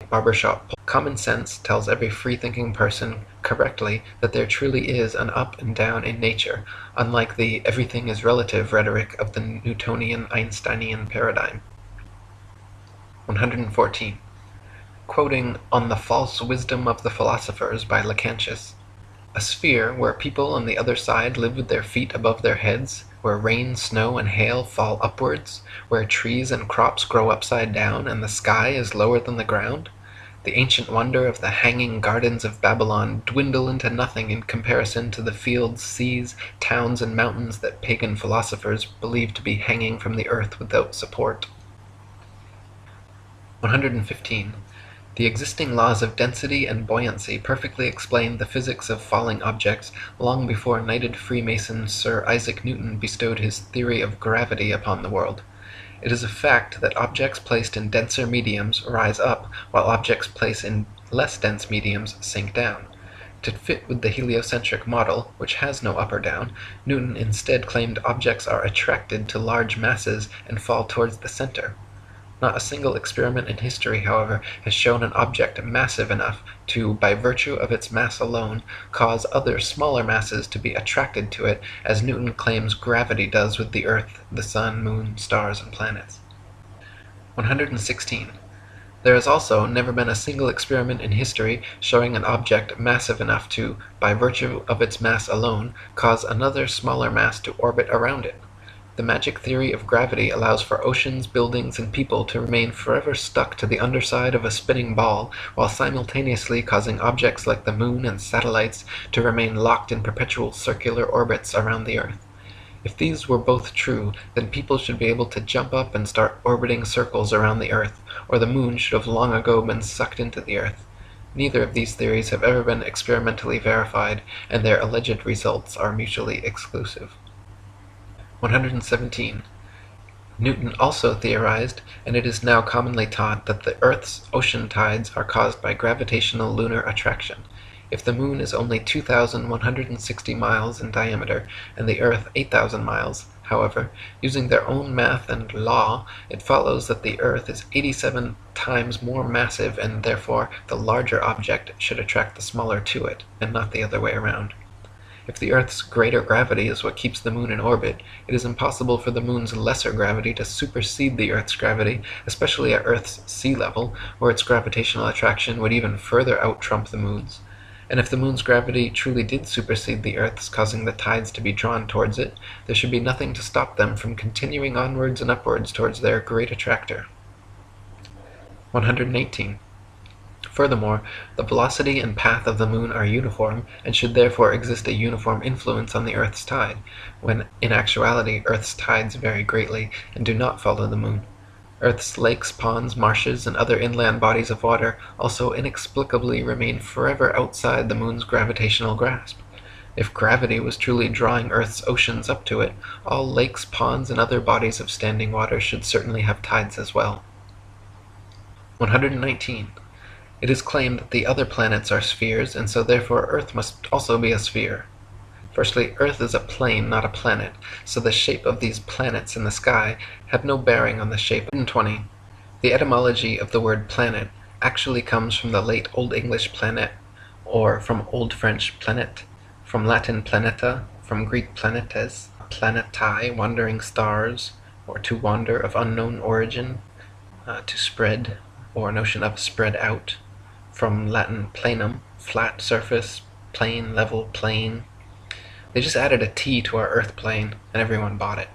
barbershop. Common sense tells every free-thinking person correctly that there truly is an up and down in nature, unlike the everything is relative rhetoric of the Newtonian Einsteinian paradigm. 114. Quoting On the False Wisdom of the Philosophers by Lactantius. A sphere where people on the other side live with their feet above their heads, where rain, snow, and hail fall upwards, where trees and crops grow upside down, and the sky is lower than the ground, the ancient wonder of the hanging gardens of Babylon dwindle into nothing in comparison to the fields, seas, towns, and mountains that pagan philosophers believe to be hanging from the earth without support. 115. The existing laws of density and buoyancy perfectly explained the physics of falling objects long before knighted Freemason Sir Isaac Newton bestowed his theory of gravity upon the world. It is a fact that objects placed in denser mediums rise up, while objects placed in less dense mediums sink down. To fit with the heliocentric model, which has no up or down, Newton instead claimed objects are attracted to large masses and fall towards the center. Not a single experiment in history, however, has shown an object massive enough to, by virtue of its mass alone, cause other smaller masses to be attracted to it, as Newton claims gravity does with the Earth, the Sun, Moon, stars, and planets. 116. There has also never been a single experiment in history showing an object massive enough to, by virtue of its mass alone, cause another smaller mass to orbit around it. The magic theory of gravity allows for oceans, buildings, and people to remain forever stuck to the underside of a spinning ball, while simultaneously causing objects like the moon and satellites to remain locked in perpetual circular orbits around the Earth. If these were both true, then people should be able to jump up and start orbiting circles around the Earth, or the moon should have long ago been sucked into the Earth. Neither of these theories have ever been experimentally verified, and their alleged results are mutually exclusive. 117. Newton also theorized, and it is now commonly taught, that the Earth's ocean tides are caused by gravitational lunar attraction. If the moon is only 2,160 miles in diameter, and the Earth 8,000 miles, however, using their own math and law, it follows that the Earth is 87 times more massive, and therefore the larger object should attract the smaller to it, and not the other way around. If the Earth's greater gravity is what keeps the moon in orbit, it is impossible for the moon's lesser gravity to supersede the Earth's gravity, especially at Earth's sea level, where its gravitational attraction would even further out-trump the moon's. And if the moon's gravity truly did supersede the Earth's, causing the tides to be drawn towards it, there should be nothing to stop them from continuing onwards and upwards towards their great attractor. 118. Furthermore, the velocity and path of the moon are uniform, and should therefore exist a uniform influence on the Earth's tide, when in actuality Earth's tides vary greatly and do not follow the moon. Earth's lakes, ponds, marshes, and other inland bodies of water also inexplicably remain forever outside the moon's gravitational grasp. If gravity was truly drawing Earth's oceans up to it, all lakes, ponds, and other bodies of standing water should certainly have tides as well. 119. It is claimed that the other planets are spheres, and so therefore Earth must also be a sphere. Firstly, Earth is a plane, not a planet, so the shape of these planets in the sky have no bearing on the shape. 120. The etymology of the word planet actually comes from the late Old English planet, or from Old French planet, from Latin planeta, from Greek planetes, planetae, wandering stars, or to wander of unknown origin, to spread, or notion of spread out, from Latin planum, flat surface, plane, level, plane. They just added a T to our Earth plane, and everyone bought it.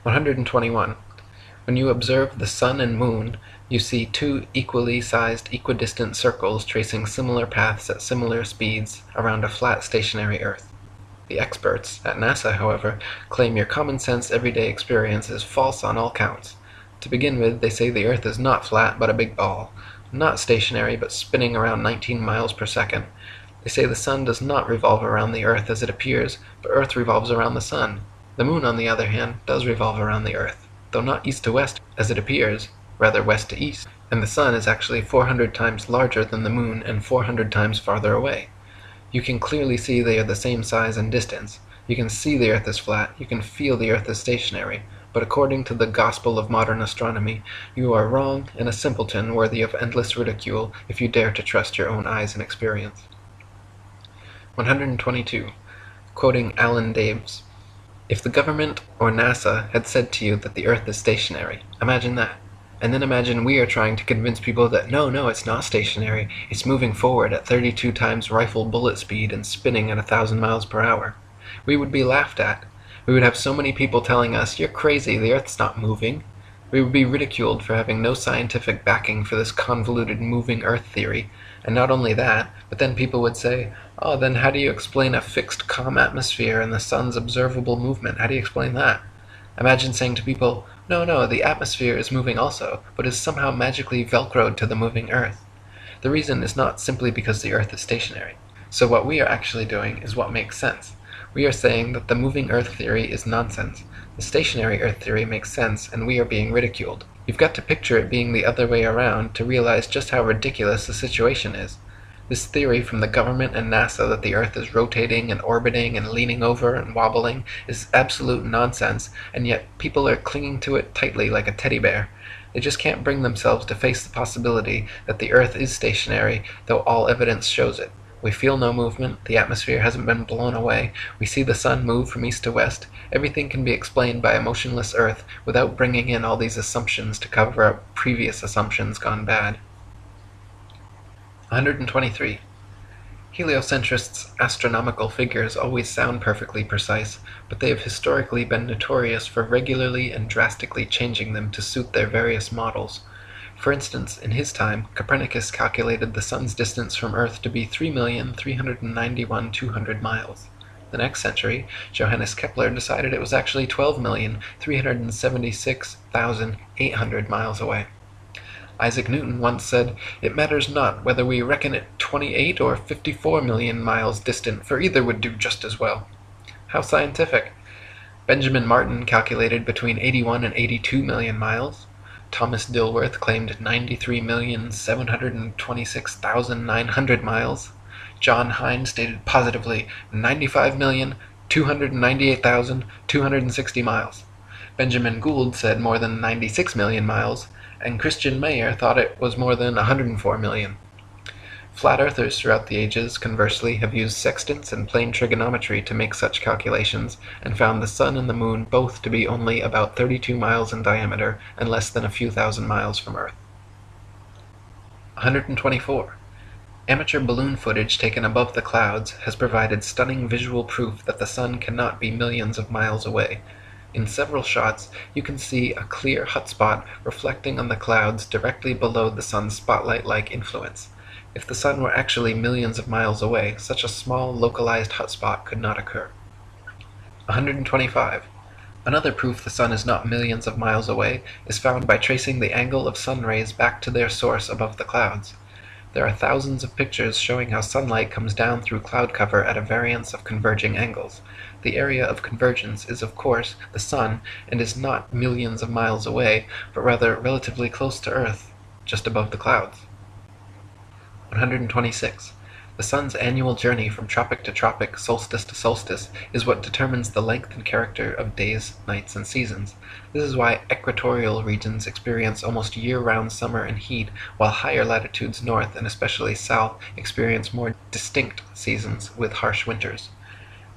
121. When you observe the sun and moon, you see two equally sized equidistant circles tracing similar paths at similar speeds around a flat stationary Earth. The experts at NASA, however, claim your common sense everyday experience is false on all counts. To begin with, they say the Earth is not flat but a big ball, not stationary but spinning around 19 miles per second. They say the sun does not revolve around the Earth as it appears, but Earth revolves around the sun. The moon, on the other hand, does revolve around the Earth, though not east to west as it appears, rather west to east, and the sun is actually 400 times larger than the moon and 400 times farther away. You can clearly see they are the same size and distance. You can see the Earth is flat, you can feel the Earth is stationary, but according to the gospel of modern astronomy, you are wrong and a simpleton worthy of endless ridicule if you dare to trust your own eyes and experience. 122. Quoting Alan Daves, "If the government or NASA had said to you that the Earth is stationary, imagine that. And then imagine we are trying to convince people that no, it's not stationary, it's moving forward at 32 times rifle bullet speed and spinning at 1,000 miles per hour. We would be laughed at. We would have so many people telling us, you're crazy, the Earth's not moving. We would be ridiculed for having no scientific backing for this convoluted moving Earth theory. And not only that, but then people would say, oh, then how do you explain a fixed calm atmosphere and the sun's observable movement? How do you explain that? Imagine saying to people, no, the atmosphere is moving also, but is somehow magically velcroed to the moving Earth. The reason is not simply because the Earth is stationary. So what we are actually doing is what makes sense. We are saying that the moving Earth theory is nonsense. The stationary Earth theory makes sense, and we are being ridiculed. You've got to picture it being the other way around to realize just how ridiculous the situation is. This theory from the government and NASA that the Earth is rotating and orbiting and leaning over and wobbling is absolute nonsense, and yet people are clinging to it tightly like a teddy bear. They just can't bring themselves to face the possibility that the Earth is stationary, though all evidence shows it. We feel no movement, the atmosphere hasn't been blown away, we see the sun move from east to west. Everything can be explained by a motionless Earth without bringing in all these assumptions to cover up previous assumptions gone bad. 123. Heliocentrists' astronomical figures always sound perfectly precise, but they have historically been notorious for regularly and drastically changing them to suit their various models. For instance, in his time, Copernicus calculated the sun's distance from Earth to be 3,391,200 miles. The next century, Johannes Kepler decided it was actually 12,376,800 miles away. Isaac Newton once said, "It matters not whether we reckon it 28 or 54 million miles distant, for either would do just as well." How scientific! Benjamin Martin calculated between 81 and 82 million miles. Thomas Dilworth claimed 93,726,900 miles. John Hine stated positively 95,298,260 miles. Benjamin Gould said more than 96 million miles, and Christian Mayer thought it was more than 104 million. Flat earthers throughout the ages, conversely, have used sextants and plane trigonometry to make such calculations, and found the sun and the moon both to be only about 32 miles in diameter and less than a few thousand miles from Earth. 124. Amateur balloon footage taken above the clouds has provided stunning visual proof that the sun cannot be millions of miles away. In several shots, you can see a clear hotspot reflecting on the clouds directly below the sun's spotlight-like influence. If the sun were actually millions of miles away, such a small, localized hotspot could not occur. 125. Another proof the sun is not millions of miles away is found by tracing the angle of sun rays back to their source above the clouds. There are thousands of pictures showing how sunlight comes down through cloud cover at a variance of converging angles. The area of convergence is, of course, the sun, and is not millions of miles away, but rather relatively close to Earth, just above the clouds. 126. The sun's annual journey from tropic to tropic, solstice to solstice, is what determines the length and character of days, nights, and seasons. This is why equatorial regions experience almost year-round summer and heat, while higher latitudes north, and especially south, experience more distinct seasons with harsh winters.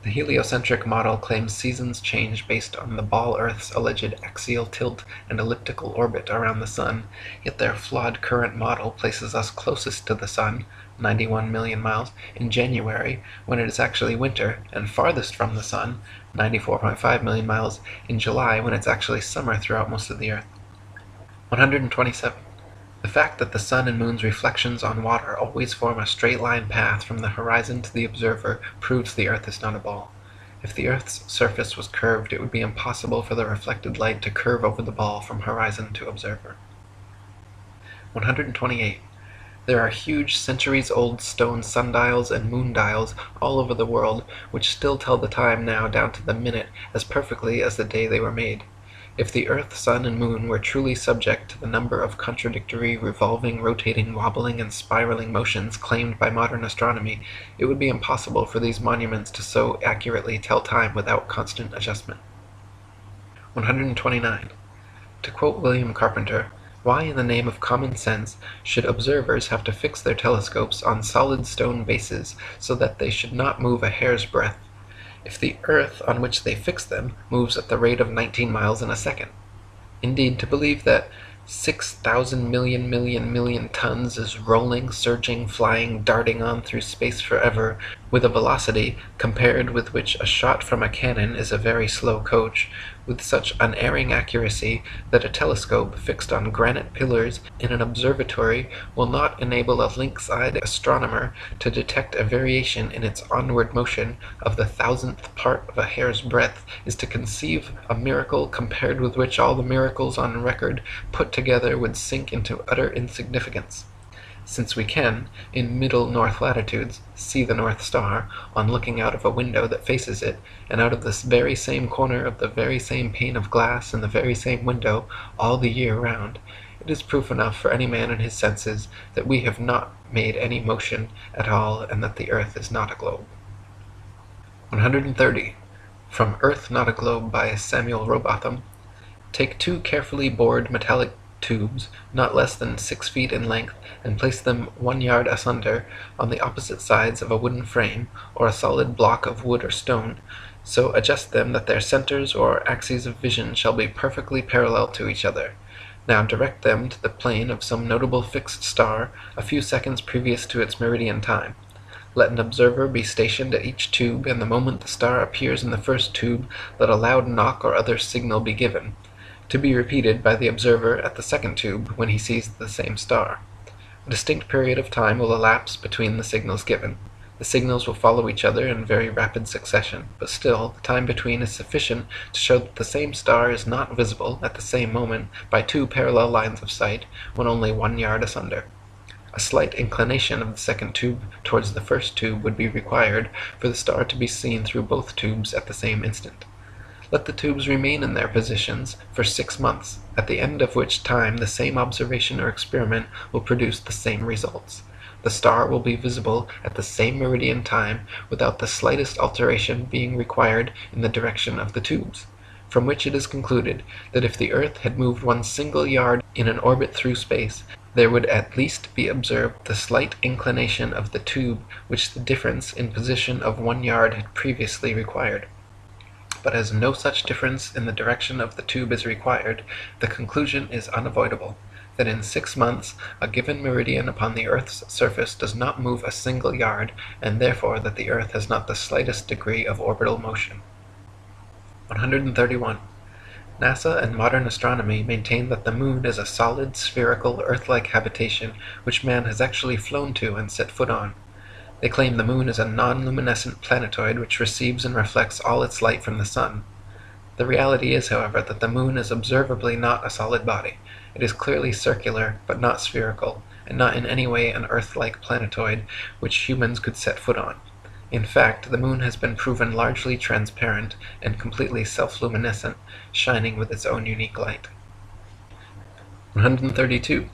The heliocentric model claims seasons change based on the ball Earth's alleged axial tilt and elliptical orbit around the sun, yet their flawed current model places us closest to the sun, 91 million miles, in January, when it is actually winter, and farthest from the sun, 94.5 million miles, in July, when it's actually summer throughout most of the Earth. 127. The fact that the sun and moon's reflections on water always form a straight-line path from the horizon to the observer proves the Earth is not a ball. If the Earth's surface was curved, it would be impossible for the reflected light to curve over the ball from horizon to observer. 128. There are huge centuries-old stone sundials and moondials all over the world which still tell the time now down to the minute as perfectly as the day they were made. If the Earth, Sun, and Moon were truly subject to the number of contradictory, revolving, rotating, wobbling, and spiraling motions claimed by modern astronomy, it would be impossible for these monuments to so accurately tell time without constant adjustment. 129. To quote William Carpenter, why in the name of common sense should observers have to fix their telescopes on solid stone bases so that they should not move a hair's breadth, if the earth on which they fix them moves at the rate of 19 miles in a second? Indeed, to believe that 6,000 million tons is rolling, surging, flying, darting on through space forever, with a velocity compared with which a shot from a cannon is a very slow coach, with such unerring accuracy that a telescope fixed on granite pillars in an observatory will not enable a lynx-eyed astronomer to detect a variation in its onward motion of the thousandth part of a hair's breadth, is to conceive a miracle compared with which all the miracles on record put together would sink into utter insignificance. Since we can, in middle north latitudes, see the North Star, on looking out of a window that faces it, and out of this very same corner of the very same pane of glass in the very same window, all the year round, it is proof enough for any man in his senses that we have not made any motion at all, and that the earth is not a globe. 130. From Earth Not a Globe by Samuel Rowbotham. Take 2 carefully bored metallic tubes, not less than 6 feet in length, and place them 1 yard asunder on the opposite sides of a wooden frame, or a solid block of wood or stone, so adjust them that their centers or axes of vision shall be perfectly parallel to each other. Now direct them to the plane of some notable fixed star a few seconds previous to its meridian time. Let an observer be stationed at each tube, and the moment the star appears in the first tube, let a loud knock or other signal be given, to be repeated by the observer at the second tube when he sees the same star. A distinct period of time will elapse between the signals given. The signals will follow each other in very rapid succession, but still the time between is sufficient to show that the same star is not visible at the same moment by 2 parallel lines of sight when only 1 yard asunder. A slight inclination of the second tube towards the first tube would be required for the star to be seen through both tubes at the same instant. Let the tubes remain in their positions for 6 months, at the end of which time the same observation or experiment will produce the same results. The star will be visible at the same meridian time without the slightest alteration being required in the direction of the tubes, from which it is concluded that if the earth had moved 1 single yard in an orbit through space, there would at least be observed the slight inclination of the tube which the difference in position of 1 yard had previously required. But as no such difference in the direction of the tube is required, the conclusion is unavoidable, that in 6 months a given meridian upon the earth's surface does not move a single yard, and therefore that the earth has not the slightest degree of orbital motion. 131. NASA and modern astronomy maintain that the moon is a solid, spherical, Earth-like habitation which man has actually flown to and set foot on. They claim the moon is a non-luminescent planetoid which receives and reflects all its light from the sun. The reality is, however, that the moon is observably not a solid body. It is clearly circular, but not spherical, and not in any way an Earth-like planetoid which humans could set foot on. In fact, the moon has been proven largely transparent and completely self-luminescent, shining with its own unique light. 132.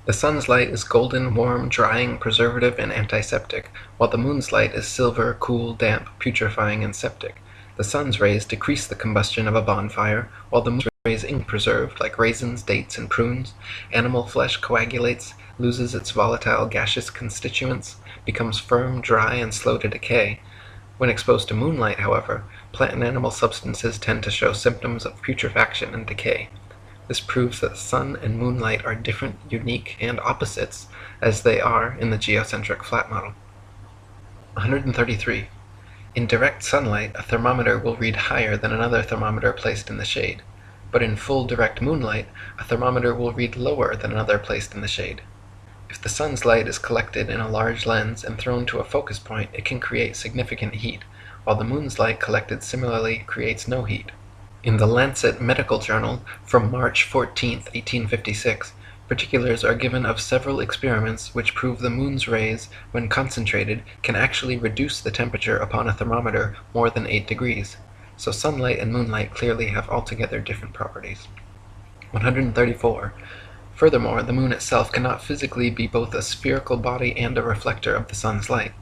The sun's light is golden, warm, drying, preservative, and antiseptic, while the moon's light is silver, cool, damp, putrefying, and septic. The sun's rays decrease the combustion of a bonfire, while the moon's rays ink preserved, like raisins, dates, and prunes. Animal flesh coagulates, loses its volatile gaseous constituents, becomes firm, dry, and slow to decay. When exposed to moonlight, however, plant and animal substances tend to show symptoms of putrefaction and decay. This proves that sun and moonlight are different, unique, and opposites, as they are in the geocentric flat model. 133. In direct sunlight, a thermometer will read higher than another thermometer placed in the shade, but in full direct moonlight, a thermometer will read lower than another placed in the shade. If the sun's light is collected in a large lens and thrown to a focus point, it can create significant heat, while the moon's light collected similarly creates no heat. In the Lancet Medical Journal from March 14, 1856, particulars are given of several experiments which prove the moon's rays, when concentrated, can actually reduce the temperature upon a thermometer more than 8 degrees. So sunlight and moonlight clearly have altogether different properties. 134. Furthermore, the moon itself cannot physically be both a spherical body and a reflector of the sun's light.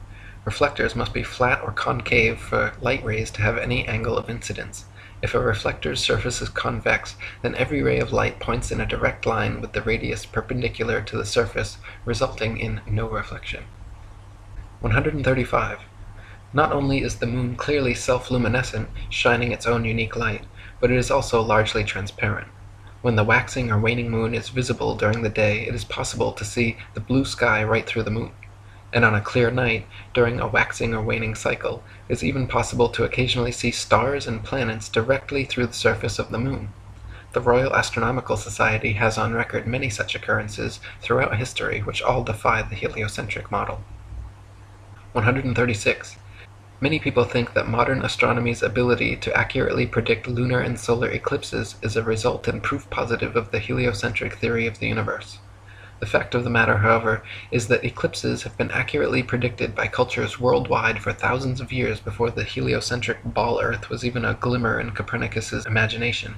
Reflectors must be flat or concave for light rays to have any angle of incidence. If a reflector's surface is convex, then every ray of light points in a direct line with the radius perpendicular to the surface, resulting in no reflection. 135. Not only is the moon clearly self-luminescent, shining its own unique light, but it is also largely transparent. When the waxing or waning moon is visible during the day, it is possible to see the blue sky right through the moon. And on a clear night, during a waxing or waning cycle, it is even possible to occasionally see stars and planets directly through the surface of the moon. The Royal Astronomical Society has on record many such occurrences throughout history which all defy the heliocentric model. 136. Many people think that modern astronomy's ability to accurately predict lunar and solar eclipses is a result and proof positive of the heliocentric theory of the universe. The fact of the matter, however, is that eclipses have been accurately predicted by cultures worldwide for thousands of years before the heliocentric ball Earth was even a glimmer in Copernicus's imagination.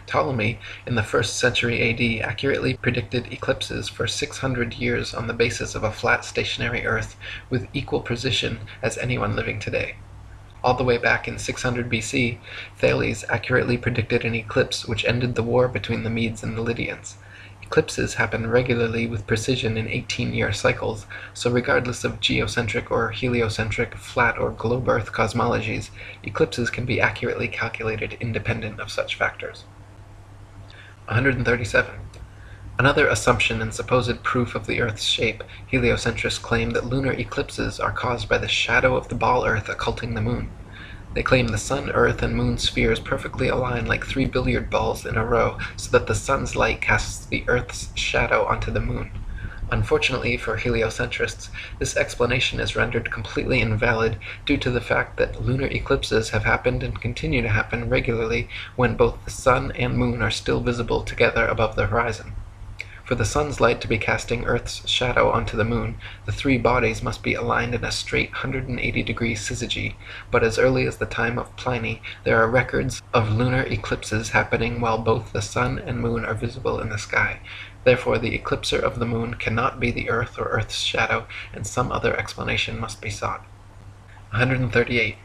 Ptolemy, in the 1st century AD, accurately predicted eclipses for 600 years on the basis of a flat stationary Earth with equal precision as anyone living today. All the way back in 600 BC, Thales accurately predicted an eclipse which ended the war between the Medes and the Lydians. Eclipses happen regularly with precision in 18-year cycles, so regardless of geocentric or heliocentric, flat or globe Earth cosmologies, eclipses can be accurately calculated independent of such factors. 137. Another assumption and supposed proof of the Earth's shape, heliocentrists claim that lunar eclipses are caused by the shadow of the ball Earth occulting the moon. They claim the Sun, Earth, and Moon spheres perfectly align like 3 billiard balls in a row so that the Sun's light casts the Earth's shadow onto the Moon. Unfortunately for heliocentrists, this explanation is rendered completely invalid due to the fact that lunar eclipses have happened and continue to happen regularly when both the Sun and Moon are still visible together above the horizon. For the Sun's light to be casting Earth's shadow onto the Moon, the three bodies must be aligned in a straight 180-degree syzygy, but as early as the time of Pliny, there are records of lunar eclipses happening while both the Sun and Moon are visible in the sky. Therefore, the eclipser of the Moon cannot be the Earth or Earth's shadow, and some other explanation must be sought. 138.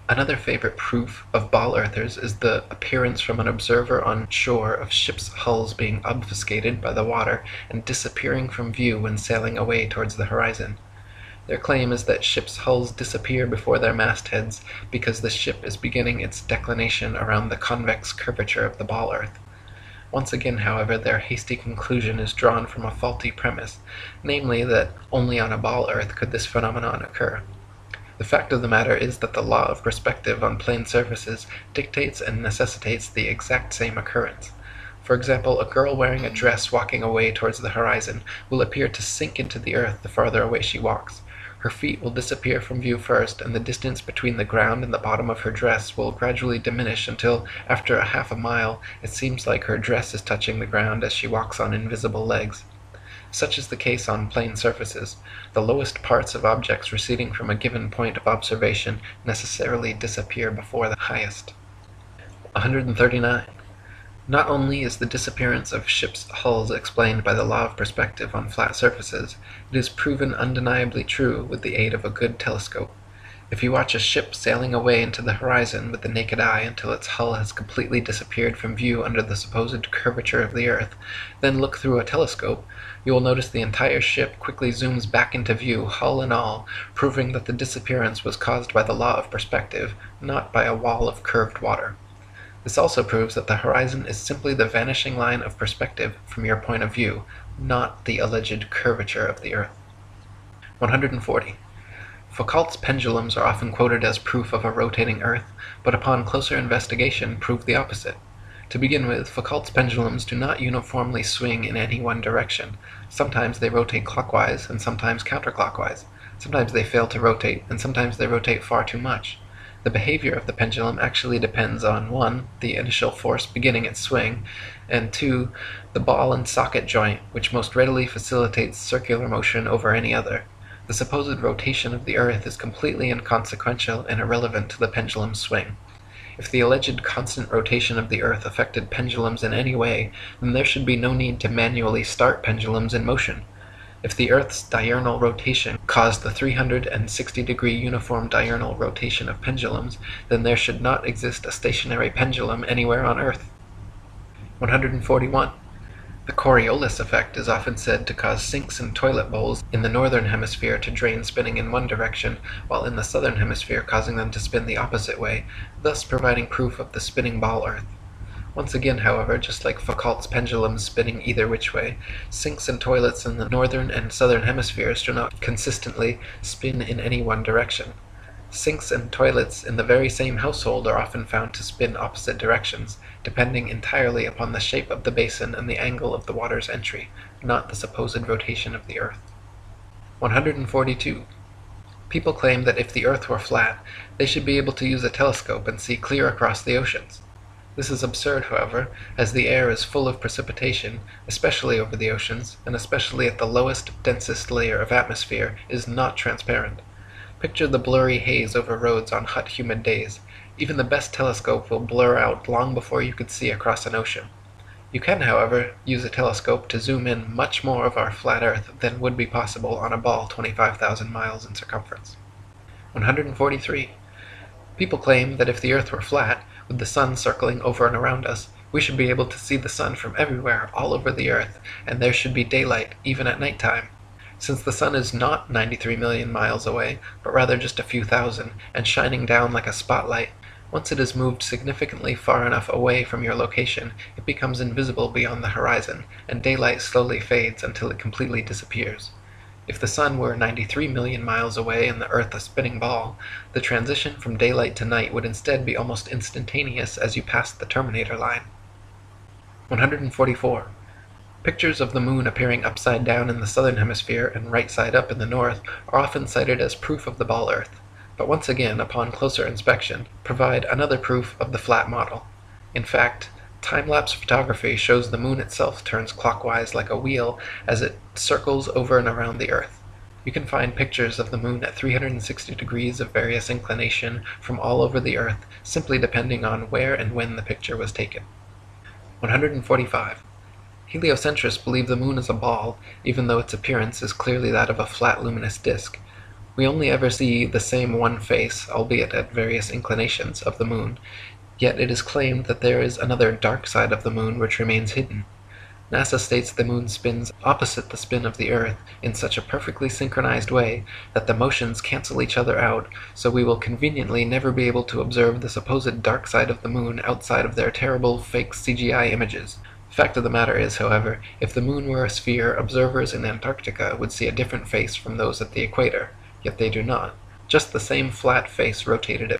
Another favorite proof of ball earthers is the appearance from an observer on shore of ships' hulls being obfuscated by the water and disappearing from view when sailing away towards the horizon. Their claim is that ships' hulls disappear before their mastheads because the ship is beginning its declination around the convex curvature of the ball earth. Once again, however, their hasty conclusion is drawn from a faulty premise, namely that only on a ball earth could this phenomenon occur. The fact of the matter is that the law of perspective on plane surfaces dictates and necessitates the exact same occurrence. For example, a girl wearing a dress walking away towards the horizon will appear to sink into the earth the farther away she walks. Her feet will disappear from view first, and the distance between the ground and the bottom of her dress will gradually diminish until, after a half a mile, it seems like her dress is touching the ground as she walks on invisible legs. Such is the case on plane surfaces. The lowest parts of objects receding from a given point of observation necessarily disappear before the highest. 139. Not only is the disappearance of ships' hulls explained by the law of perspective on flat surfaces, it is proven undeniably true with the aid of a good telescope. If you watch a ship sailing away into the horizon with the naked eye until its hull has completely disappeared from view under the supposed curvature of the earth, then look through a telescope, you will notice the entire ship quickly zooms back into view, hull and all, proving that the disappearance was caused by the law of perspective, not by a wall of curved water. This also proves that the horizon is simply the vanishing line of perspective from your point of view, not the alleged curvature of the earth. 140. Foucault's pendulums are often quoted as proof of a rotating earth, but upon closer investigation prove the opposite. To begin with, Foucault's pendulums do not uniformly swing in any one direction. Sometimes they rotate clockwise and sometimes counterclockwise. Sometimes they fail to rotate, and sometimes they rotate far too much. The behavior of the pendulum actually depends on 1. The initial force beginning its swing, and 2. The ball and socket joint, which most readily facilitates circular motion over any other. The supposed rotation of the earth is completely inconsequential and irrelevant to the pendulum's swing. If the alleged constant rotation of the earth affected pendulums in any way, then there should be no need to manually start pendulums in motion. If the earth's diurnal rotation caused the 360-degree uniform diurnal rotation of pendulums, then there should not exist a stationary pendulum anywhere on Earth. 141. The Coriolis effect is often said to cause sinks and toilet bowls in the northern hemisphere to drain spinning in one direction, while in the southern hemisphere causing them to spin the opposite way, thus providing proof of the spinning ball Earth. Once again, however, just like Foucault's pendulums spinning either which way, sinks and toilets in the northern and southern hemispheres do not consistently spin in any one direction. Sinks and toilets in the very same household are often found to spin opposite directions, depending entirely upon the shape of the basin and the angle of the water's entry, not the supposed rotation of the Earth. 142. People claim that if the Earth were flat, they should be able to use a telescope and see clear across the oceans. This is absurd, however, as the air is full of precipitation, especially over the oceans, and especially at the lowest, densest layer of atmosphere, is not transparent. Picture the blurry haze over roads on hot, humid days. Even the best telescope will blur out long before you could see across an ocean. You can, however, use a telescope to zoom in much more of our flat Earth than would be possible on a ball 25,000 miles in circumference. 143. People claim that if the Earth were flat, with the sun circling over and around us, we should be able to see the sun from everywhere, all over the Earth, and there should be daylight, even at night time. Since the sun is not 93 million miles away, but rather just a few thousand, and shining down like a spotlight, once it is moved significantly far enough away from your location, it becomes invisible beyond the horizon, and daylight slowly fades until it completely disappears. If the sun were 93 million miles away and the Earth a spinning ball, the transition from daylight to night would instead be almost instantaneous as you passed the terminator line. 144. Pictures of the moon appearing upside down in the southern hemisphere and right side up in the north are often cited as proof of the ball Earth, but once again, upon closer inspection, provide another proof of the flat model. In fact, time-lapse photography shows the moon itself turns clockwise like a wheel as it circles over and around the Earth. You can find pictures of the moon at 360 degrees of various inclination from all over the Earth, simply depending on where and when the picture was taken. 145. Heliocentrists believe the moon is a ball, even though its appearance is clearly that of a flat luminous disk. We only ever see the same one face, albeit at various inclinations, of the moon, yet it is claimed that there is another dark side of the moon which remains hidden. NASA states the moon spins opposite the spin of the Earth in such a perfectly synchronized way that the motions cancel each other out, so we will conveniently never be able to observe the supposed dark side of the moon outside of their terrible fake CGI images. Fact of the matter is, however, if the moon were a sphere, observers in Antarctica would see a different face from those at the equator, yet they do not. Just the same flat face rotated at